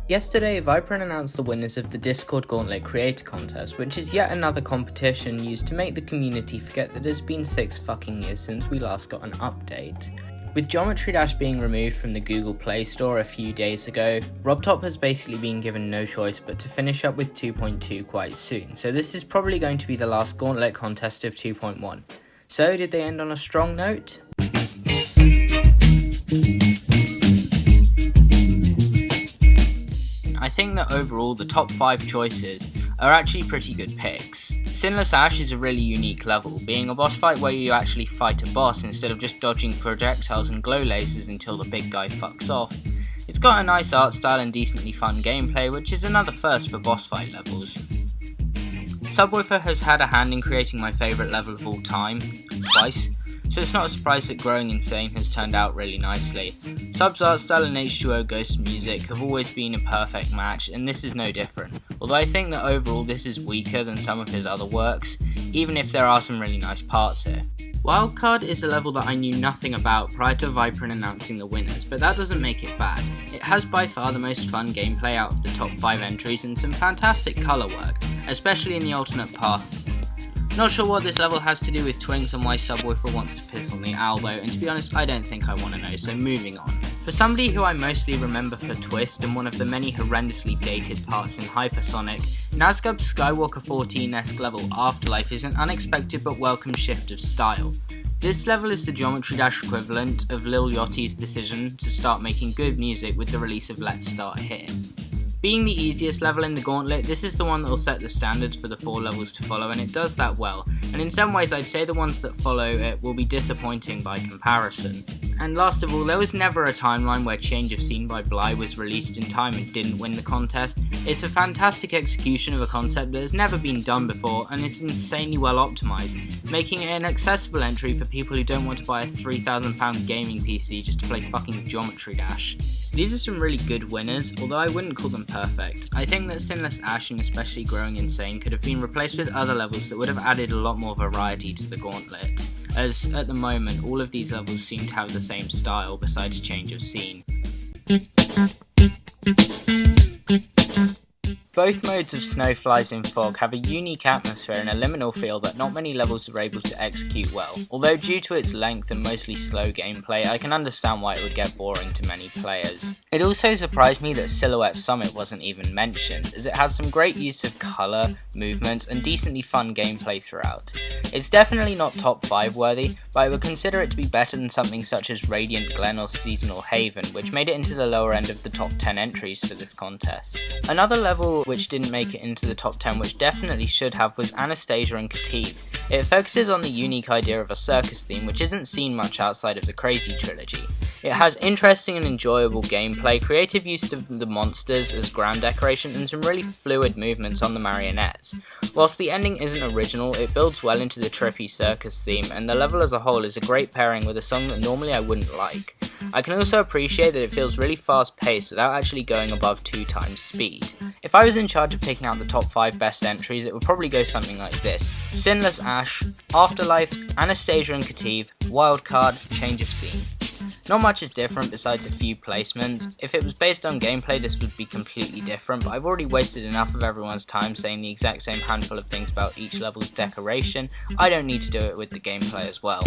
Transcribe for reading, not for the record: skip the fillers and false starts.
Yesterday, Viper announced the winners of the Discord Gauntlet Creator Contest, which is yet another competition used to make the community forget that it's been 6 fucking years since we last got an update. With Geometry Dash being removed from the Google Play Store a few days ago, RobTop has basically been given no choice but to finish up with 2.2 quite soon, so this is probably going to be the last Gauntlet contest of 2.1. So, did they end on a strong note? I think that overall the top 5 choices are actually pretty good picks. Sinless Ash is a really unique level, being a boss fight where you actually fight a boss instead of just dodging projectiles and glow lasers until the big guy fucks off. It's got a nice art style and decently fun gameplay, which is another first for boss fight levels. Subwoofer has had a hand in creating my favourite level of all time, twice, so it's not a surprise that Growing Insane has turned out really nicely. Sub's art style and H2O Ghost music have always been a perfect match, and this is no different, although I think that overall this is weaker than some of his other works, even if there are some really nice parts here. Wildcard is a level that I knew nothing about prior to Viper announcing the winners, but that doesn't make it bad. It has by far the most fun gameplay out of the top 5 entries and some fantastic colour work, especially in the alternate path. Not sure what this level has to do with Twinks and why Subwoofer wants to piss on the owl though, and to be honest I don't think I want to know, so moving on. For somebody who I mostly remember for Twist and one of the many horrendously dated parts in Hypersonic, Nazgub's Skywalker 14-esque level Afterlife is an unexpected but welcome shift of style. This level is the Geometry Dash equivalent of Lil Yachty's decision to start making good music with the release of Let's Start Here. Being the easiest level in the Gauntlet, this is the one that will set the standards for the 4 levels to follow, and it does that well, and in some ways I'd say the ones that follow it will be disappointing by comparison. And last of all, there was never a timeline where Change of Scene by Bly was released in time and didn't win the contest. It's a fantastic execution of a concept that has never been done before, and it's insanely well optimised, making it an accessible entry for people who don't want to buy a £3,000 gaming PC just to play fucking Geometry Dash. These are some really good winners, although I wouldn't call them perfect. I think that Sinless Ash and especially Growing Insane could have been replaced with other levels that would have added a lot more variety to the Gauntlet, as at the moment all of these levels seem to have the same style besides Change of Scene. Both modes of Snowflies in Fog have a unique atmosphere and a liminal feel that not many levels are able to execute well, although due to its length and mostly slow gameplay, I can understand why it would get boring to many players. It also surprised me that Silhouette Summit wasn't even mentioned, as it has some great use of colour, movement, and decently fun gameplay throughout. It's definitely not top 5 worthy, but I would consider it to be better than something such as Radiant Glen or Seasonal Haven, which made it into the lower end of the top 10 entries for this contest. Another level which didn't make it into the top 10 which definitely should have was Anastasia and Kativ. It focuses on the unique idea of a circus theme which isn't seen much outside of the Crazy trilogy. It has interesting and enjoyable gameplay, creative use of the monsters as ground decoration, and some really fluid movements on the marionettes. Whilst the ending isn't original, it builds well into the trippy circus theme, and the level as a whole is a great pairing with a song that normally I wouldn't like. I can also appreciate that it feels really fast paced without actually going above 2 times speed. If I was in charge of picking out the top 5 best entries, it would probably go something like this: Sinless Ash, Afterlife, Anastasia and Kativ, Wildcard, Change of Scene. Not much is different besides a few placements. If it was based on gameplay this would be completely different, but I've already wasted enough of everyone's time saying the exact same handful of things about each level's decoration. I don't need to do it with the gameplay as well.